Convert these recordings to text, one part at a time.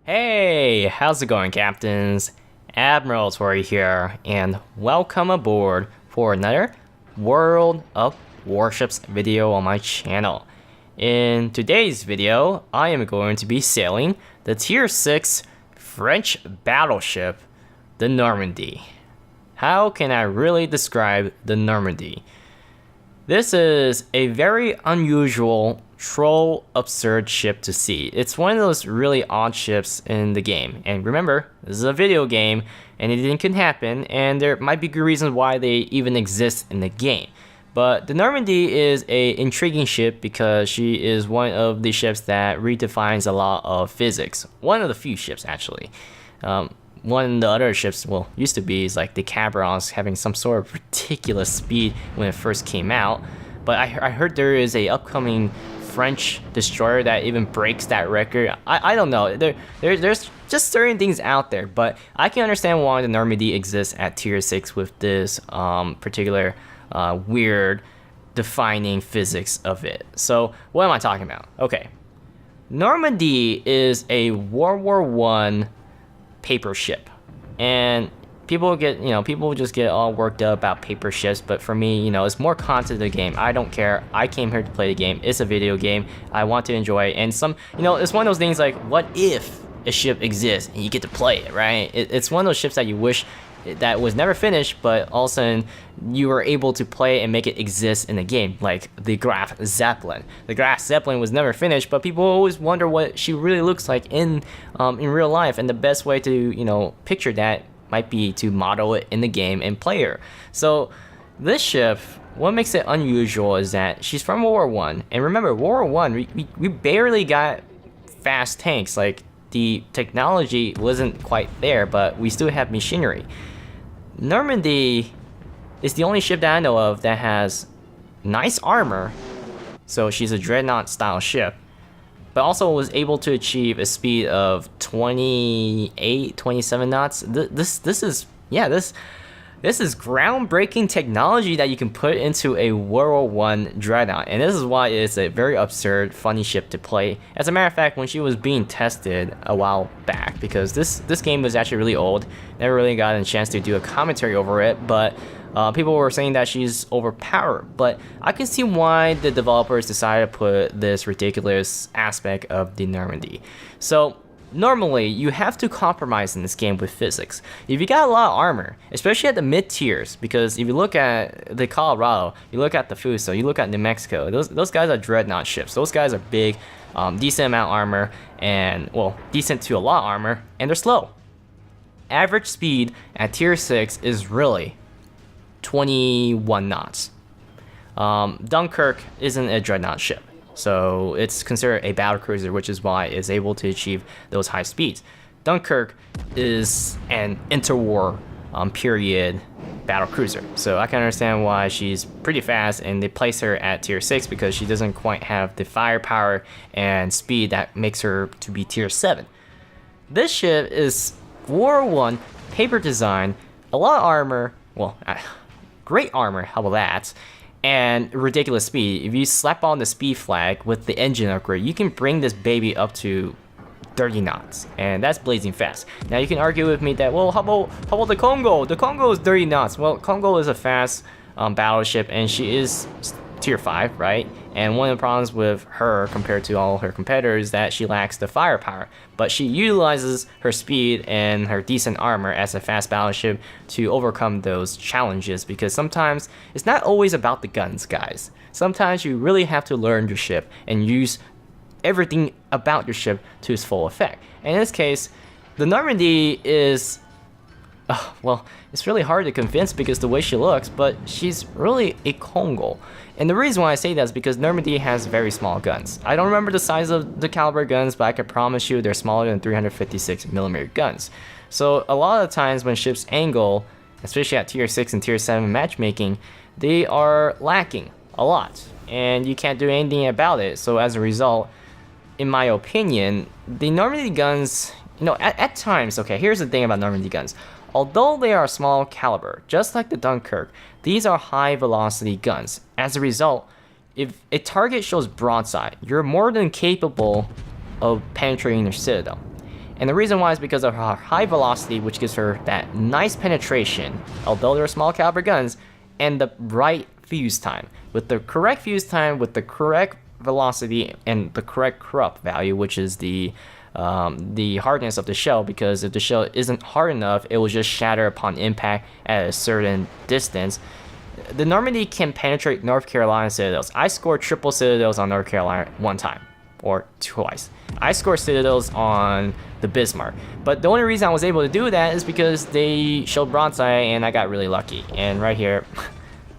Hey, how's it going, captains? Admiral Tori here, and welcome aboard for another World of Warships video on my channel. In today's video, I am going to be sailing the Tier 6 French battleship, the Normandie. How can I really describe the Normandie? This is a very unusual, troll absurd ship to see. It's one of those really odd ships in the game. And remember, this is a video game, and anything can happen, and there might be good reasons why they even exist in the game. But the Normandie is an intriguing ship because she is one of the ships that redefines a lot of physics. One of the few ships, actually. One of the other ships, well, used to be, is like the Cabron's having some sort of ridiculous speed when it first came out. But I heard there is a upcoming French destroyer that even breaks that record. I don't know. There's just certain things out there, but I can understand why the Normandie exists at Tier 6 with this particular weird defining physics of it. So what am I talking about? Okay, Normandie is a World War I paper ship, and people just get all worked up about paper ships, but for me, it's more content to the game. I don't care. I came here to play the game. It's a video game. I want to enjoy it, and it's one of those things like, what if a ship exists and you get to play it, right? It's one of those ships that you wish that was never finished, but all of a sudden you were able to play and make it exist in the game, like the Graf Zeppelin. The Graf Zeppelin was never finished, but people always wonder what she really looks like in real life, and the best way to picture that might be to model it in the game and play her. So this ship, what makes it unusual is that she's from World War I, and remember, World War I, we barely got fast tanks. Like, the technology wasn't quite there, but we still have machinery. Normandie is the only ship that I know of that has nice armor, so she's a dreadnought style ship, but also was able to achieve a speed of 27 knots. This is groundbreaking technology that you can put into a World War I dreadnought, and this is why it's a very absurd, funny ship to play. As a matter of fact, when she was being tested a while back, because this game was actually really old, never really got a chance to do a commentary over it, but people were saying that she's overpowered. But I can see why the developers decided to put this ridiculous aspect of the Normandie. So normally, you have to compromise in this game with physics. If you got a lot of armor, especially at the mid tiers, because if you look at the Colorado, you look at the Fuso, you look at New Mexico, those guys are dreadnought ships. Those guys are big, decent amount of armor, and, well, decent to a lot of armor, and they're slow. Average speed at Tier 6 is really 21 knots. Dunkirk isn't a dreadnought ship, so it's considered a battle cruiser, which is why it's able to achieve those high speeds. Dunkirk is an interwar period battle cruiser, so I can understand why she's pretty fast, and they place her at Tier 6 because she doesn't quite have the firepower and speed that makes her to be Tier 7. This ship is World War I paper design, a lot of armor, well, great armor, how about that? And ridiculous speed. If you slap on the speed flag with the engine upgrade, you can bring this baby up to 30 knots, and that's blazing fast. Now you can argue with me that, well, how about the Congo? The Congo is 30 knots. Well, Congo is a fast battleship, and she is Tier 5, right? And one of the problems with her compared to all her competitors is that she lacks the firepower, but she utilizes her speed and her decent armor as a fast battleship to overcome those challenges, because sometimes it's not always about the guns, guys. Sometimes you really have to learn your ship and use everything about your ship to its full effect. And in this case, the Normandie is, well, it's really hard to convince because the way she looks, but she's really a Congo. And the reason why I say that is because Normandie has very small guns. I don't remember the size of the caliber guns, but I can promise you they're smaller than 356mm guns. So a lot of the times when ships angle, especially at Tier 6 and Tier 7 matchmaking, they are lacking a lot, and you can't do anything about it. So as a result, in my opinion, the Normandie guns, at times, okay, here's the thing about Normandie guns. Although they are small caliber, just like the Dunkirk, these are high velocity guns. As a result, if a target shows broadside, you're more than capable of penetrating their citadel. And the reason why is because of her high velocity, which gives her that nice penetration, although they're small caliber guns, and the right fuse time. With the correct fuse time, with the correct velocity, and the correct corrupt value, which is the hardness of the shell, because if the shell isn't hard enough, it will just shatter upon impact at a certain distance. The Normandy can penetrate North Carolina citadels. I scored triple citadels on North Carolina one time, or twice. I scored citadels on the Bismarck, but the only reason I was able to do that is because they showed broadside and I got really lucky. And right here,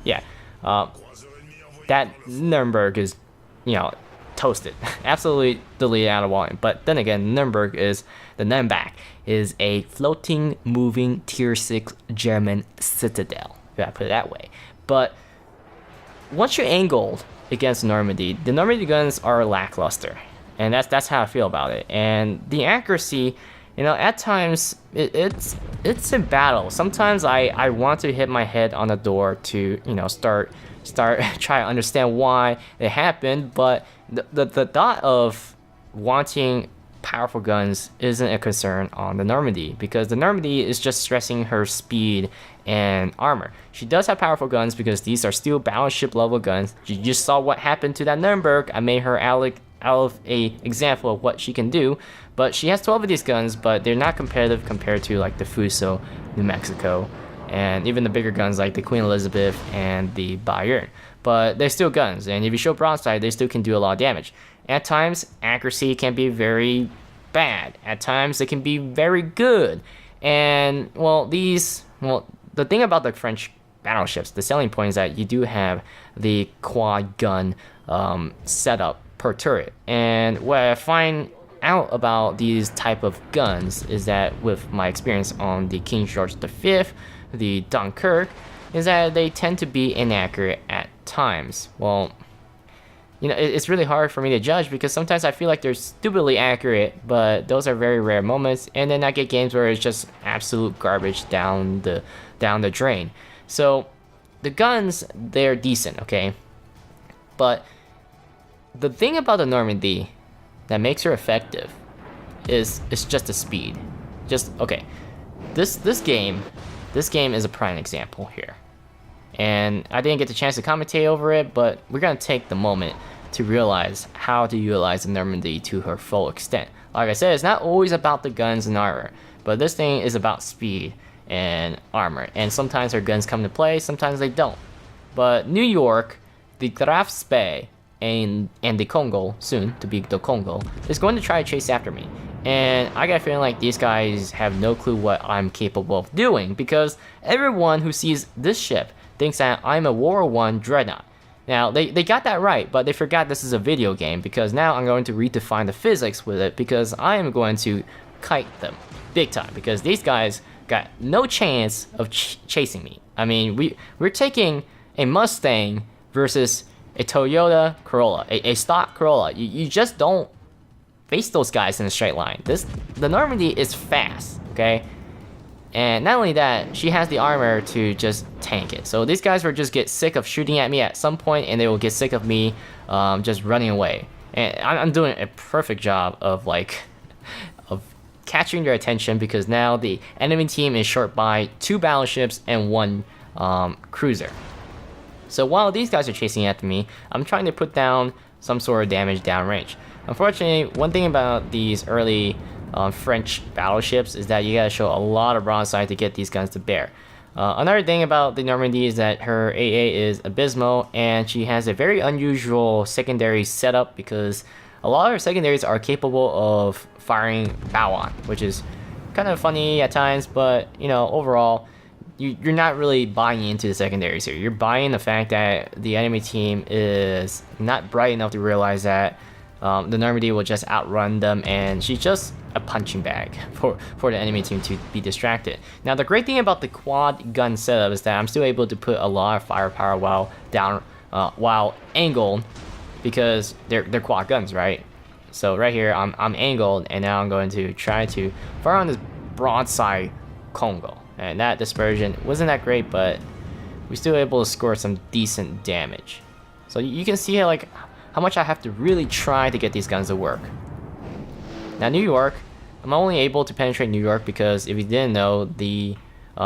yeah, that Nuremberg is, toasted, absolutely deleted out of volume. But then again, Nuremberg is a floating, moving tier 6 German citadel, if I put it that way. But once you're angled against Normandy, the Normandy guns are lackluster, and that's how I feel about it. And the accuracy, at times it's a battle. Sometimes I want to hit my head on the door to start try to understand why it happened, but the thought of wanting powerful guns isn't a concern on the Normandy, because the Normandy is just stressing her speed and armor. She does have powerful guns because these are still battleship level guns. You just saw what happened to that Nuremberg. I made her out of a example of what she can do, but she has 12 of these guns, but they're not competitive compared to like the Fuso, New Mexico, and even the bigger guns like the Queen Elizabeth and the Bayern. But they're still guns, and if you show broadside, they still can do a lot of damage. At times, accuracy can be very bad. At times, they can be very good. And the thing about the French battleships, the selling point is that you do have the quad gun setup per turret. And what I find out about these type of guns is that, with my experience on the King George V, the Dunkirk, is that they tend to be inaccurate at times. Well, it's really hard for me to judge, because sometimes I feel like they're stupidly accurate, but those are very rare moments, and then I get games where it's just absolute garbage down the drain. So the guns, they're decent, okay? But the thing about the Normandy that makes her effective is just the speed. This game is a prime example here. And I didn't get the chance to commentate over it, but we're gonna take the moment to realize how to utilize the Normandy to her full extent. Like I said, it's not always about the guns and armor, but this thing is about speed and armor. And sometimes her guns come to play, sometimes they don't. But New York, the Graf Spee, and the Congo, soon to be the Congo, is going to try to chase after me. And I got a feeling like these guys have no clue what I'm capable of doing, because everyone who sees this ship thinks that I'm a World War I dreadnought. Now, they got that right, but they forgot this is a video game, because now I'm going to redefine the physics with it, because I am going to kite them big time, because these guys got no chance of chasing me. I mean, we're taking a Mustang versus a Toyota Corolla, a stock Corolla. You just don't face those guys in a straight line. The Normandy is fast, okay? And not only that, she has the armor to just tank it. So these guys will just get sick of shooting at me at some point, and they will get sick of me just running away. And I'm doing a perfect job of catching their attention, because now the enemy team is short by 2 battleships and 1 cruiser. So while these guys are chasing after me, I'm trying to put down some sort of damage downrange. Unfortunately, one thing about these early French battleships is that you gotta show a lot of broadside to get these guns to bear. Another thing about the Normandy is that her AA is abysmal, and she has a very unusual secondary setup, because a lot of her secondaries are capable of firing bow on, which is kind of funny at times, but overall, you're not really buying into the secondaries here. You're buying the fact that the enemy team is not bright enough to realize that the Normandy will just outrun them, and she's just a punching bag for the enemy team to be distracted. Now, the great thing about the quad gun setup is that I'm still able to put a lot of firepower while angled, because they're quad guns, right? So right here, I'm angled, and now I'm going to try to fire on this broadside Congo. And that dispersion wasn't that great, but we still able to score some decent damage. So you can see how much I have to really try to get these guns to work. Now New York, I'm only able to penetrate New York because if you didn't know, the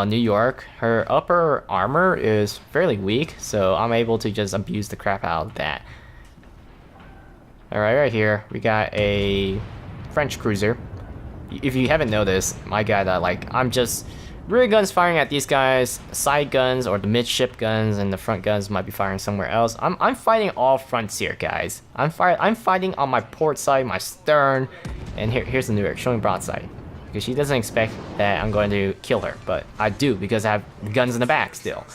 New York, her upper armor is fairly weak, so I'm able to just abuse the crap out of that. Alright, right here, we got a French cruiser. If you haven't noticed, my guy that I'm just rear guns firing at these guys, side guns or the midship guns, and the front guns might be firing somewhere else. I'm fighting all fronts here, guys. I'm fighting on my port side, my stern, and here's the New York showing broadside. Because she doesn't expect that I'm going to kill her, but I do because I have guns in the back still.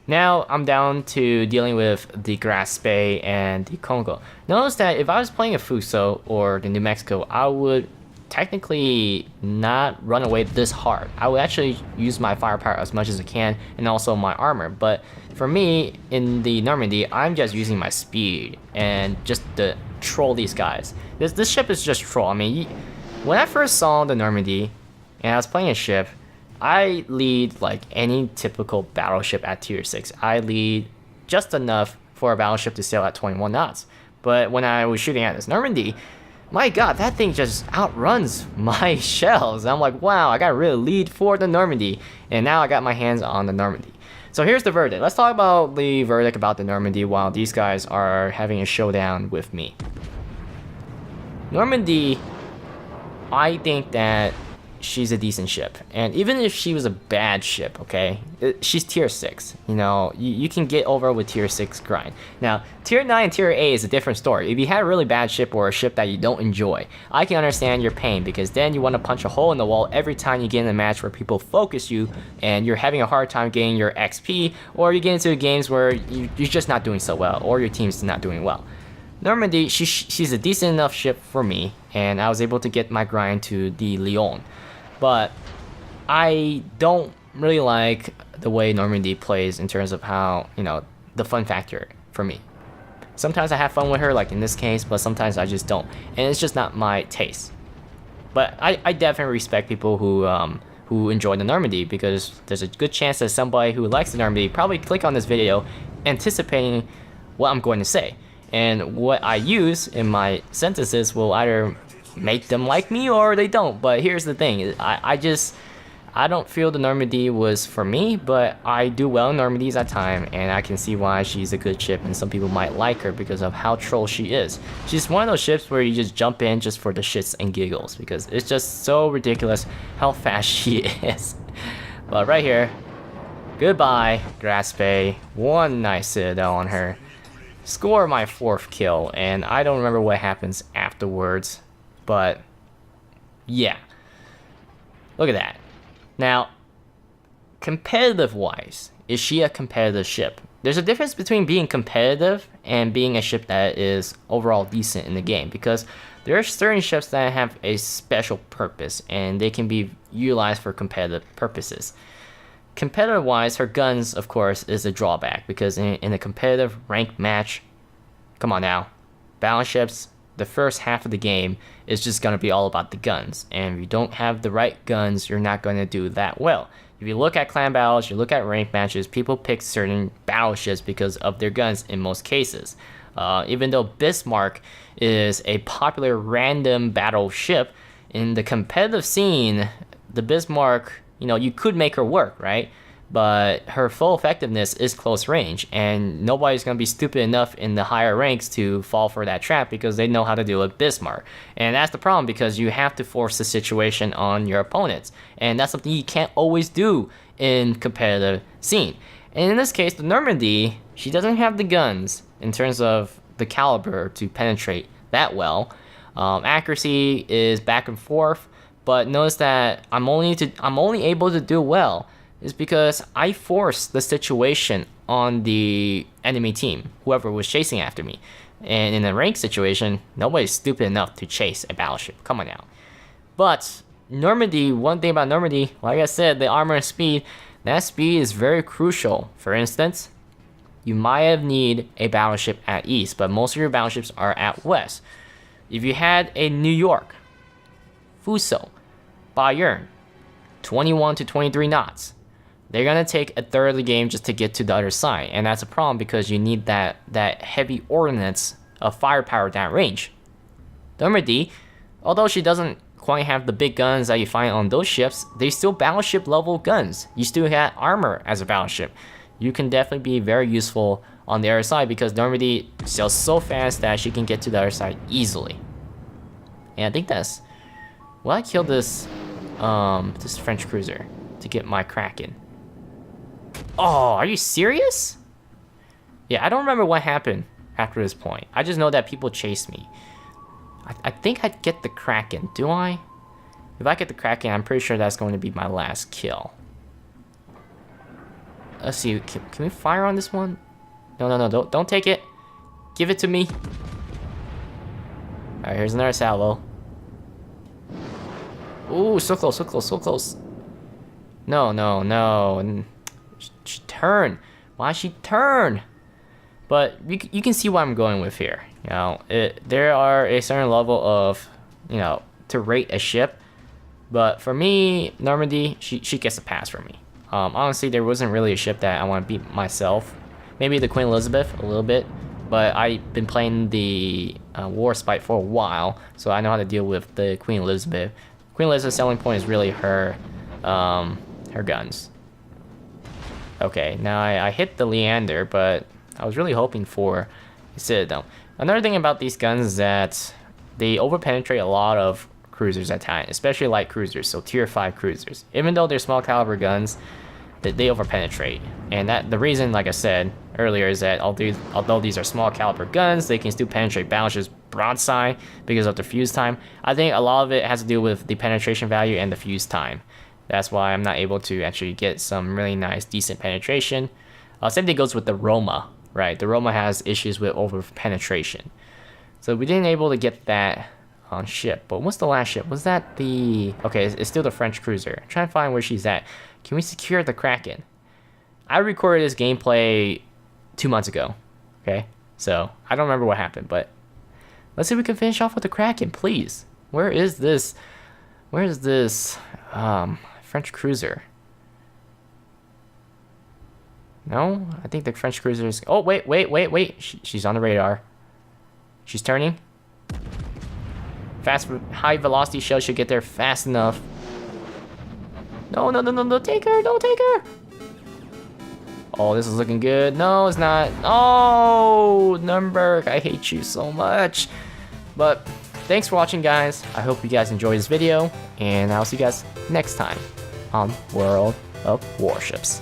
Now I'm down to dealing with the Graspe and the Congo. Notice that if I was playing a Fuso or the New Mexico, I would technically not run away this hard. I would actually use my firepower as much as I can and also my armor. But for me, in the Normandie, I'm just using my speed and just to troll these guys. This ship is just troll. I mean, when I first saw the Normandie and I was playing a ship, I lead like any typical battleship at tier 6. I lead just enough for a battleship to sail at 21 knots. But when I was shooting at this Normandie, my god, that thing just outruns my shells. I'm like, wow, I got a real lead for the Normandie. And now I got my hands on the Normandie. So here's the verdict. Let's talk about the verdict about the Normandie while these guys are having a showdown with me. Normandie, I think that she's a decent ship, and even if she was a bad ship, okay, she's tier 6. You know, you can get over with tier 6 grind. Now tier 9 and tier 8 is a different story. If you had a really bad ship or a ship that you don't enjoy, I can understand your pain, because then you want to punch a hole in the wall every time you get in a match where people focus you and you're having a hard time getting your XP, or you get into games where you're just not doing so well or your team's not doing well. Normandie, she's a decent enough ship for me, and I was able to get my grind to the Lyon. But I don't really like the way Normandie plays in terms of how, you know, the fun factor for me. Sometimes I have fun with her, like in this case, but sometimes I just don't. And it's just not my taste. But I definitely respect people who enjoy the Normandie, because there's a good chance that somebody who likes the Normandie probably click on this video anticipating what I'm going to say. And what I use in my sentences will either make them like me or they don't. But here's the thing, I don't feel the Normandie was for me, but I do well in Normandies at time, and I can see why she's a good ship and some people might like her because of how troll she is. She's one of those ships where you just jump in just for the shits and giggles, because it's just so ridiculous how fast she is. But right here, goodbye Graspe, one nice citadel on her. Score my 4th kill, and I don't remember what happens afterwards, but yeah, look at that. Now, competitive wise, is she a competitive ship? There's a difference between being competitive and being a ship that is overall decent in the game, because there are certain ships that have a special purpose and they can be utilized for competitive purposes. Competitive wise, her guns, of course, is a drawback, because in a competitive ranked match, come on now, battleships, the first half of the game is just going to be all about the guns, and if you don't have the right guns, you're not going to do that well. If you look at clan battles, you look at ranked matches, people pick certain battleships because of their guns in most cases. Even though Bismarck is a popular random battle ship, in the competitive scene, the Bismarck, you know, you could make her work, right? But her full effectiveness is close range, and nobody's going to be stupid enough in the higher ranks to fall for that trap, because they know how to deal with Bismarck. And that's the problem, because you have to force the situation on your opponents, and that's something you can't always do in competitive scene. And in this case, the Normandie, she doesn't have the guns in terms of the caliber to penetrate that well. Accuracy is back and forth, but notice that I'm only able to do well is because I forced the situation on the enemy team, whoever was chasing after me. And in a ranked situation, nobody's stupid enough to chase a battleship. Come on now. But Normandie, one thing about Normandie, like I said, the armor and speed, that speed is very crucial. For instance, you might have need a battleship at east, but most of your battleships are at west. If you had a New York, Fuso, Bayern, 21 to 23 knots, they're going to take a third of the game just to get to the other side. And that's a problem, because you need that heavy ordnance of firepower at that range. Normandie, although she doesn't quite have the big guns that you find on those ships, they still battleship level guns. You still have armor as a battleship. You can definitely be very useful on the other side because Normandie sails so fast that she can get to the other side easily. And I think that's... Will I kill this French cruiser to get my Kraken? Oh, are you serious? Yeah, I don't remember what happened after this point. I just know that people chased me. I think I'd get the Kraken, do I? If I get the Kraken, I'm pretty sure that's going to be my last kill. Let's see, can we fire on this one? No, don't take it. Give it to me. Alright, here's another salvo. Ooh, so close, so close, so close. No. She turned. Why she turn? But you can see what I'm going with here. You know, there are a certain level of, you know, to rate a ship. But for me, Normandie, she gets a pass for me. Honestly, there wasn't really a ship that I want to beat myself. Maybe the Queen Elizabeth a little bit. But I've been playing the Warspite for a while, so I know how to deal with the Queen Elizabeth. Queen Elizabeth's selling point is really her guns. Okay, now I hit the Leander, but I was really hoping for a Citadel. Another thing about these guns is that they overpenetrate a lot of cruisers at times, especially light cruisers, so tier 5 cruisers. Even though they're small caliber guns, they overpenetrate. And that the reason, like I said earlier, is that although these are small caliber guns, they can still penetrate battleships broadside because of the fuse time. I think a lot of it has to do with the penetration value and the fuse time. That's why I'm not able to actually get some really nice, decent penetration. Same thing goes with the Roma, right? The Roma has issues with over penetration. So we didn't able to get that on ship. But what's the last ship? Was that the... Okay, it's still the French cruiser. I'm trying to find where she's at. Can we secure the Kraken? I recorded this gameplay 2 months ago. Okay? So, I don't remember what happened, but... Let's see if we can finish off with the Kraken, please. Where is this... Where is this... French cruiser? No? I think the French cruiser is... Oh, wait. She's on the radar. She's turning. High velocity shell should get there fast enough. No, don't take her, don't take her. Oh, this is looking good. No, it's not. Oh, Nuremberg, I hate you so much. But thanks for watching, guys. I hope you guys enjoyed this video, and I'll see you guys next time on World of Warships.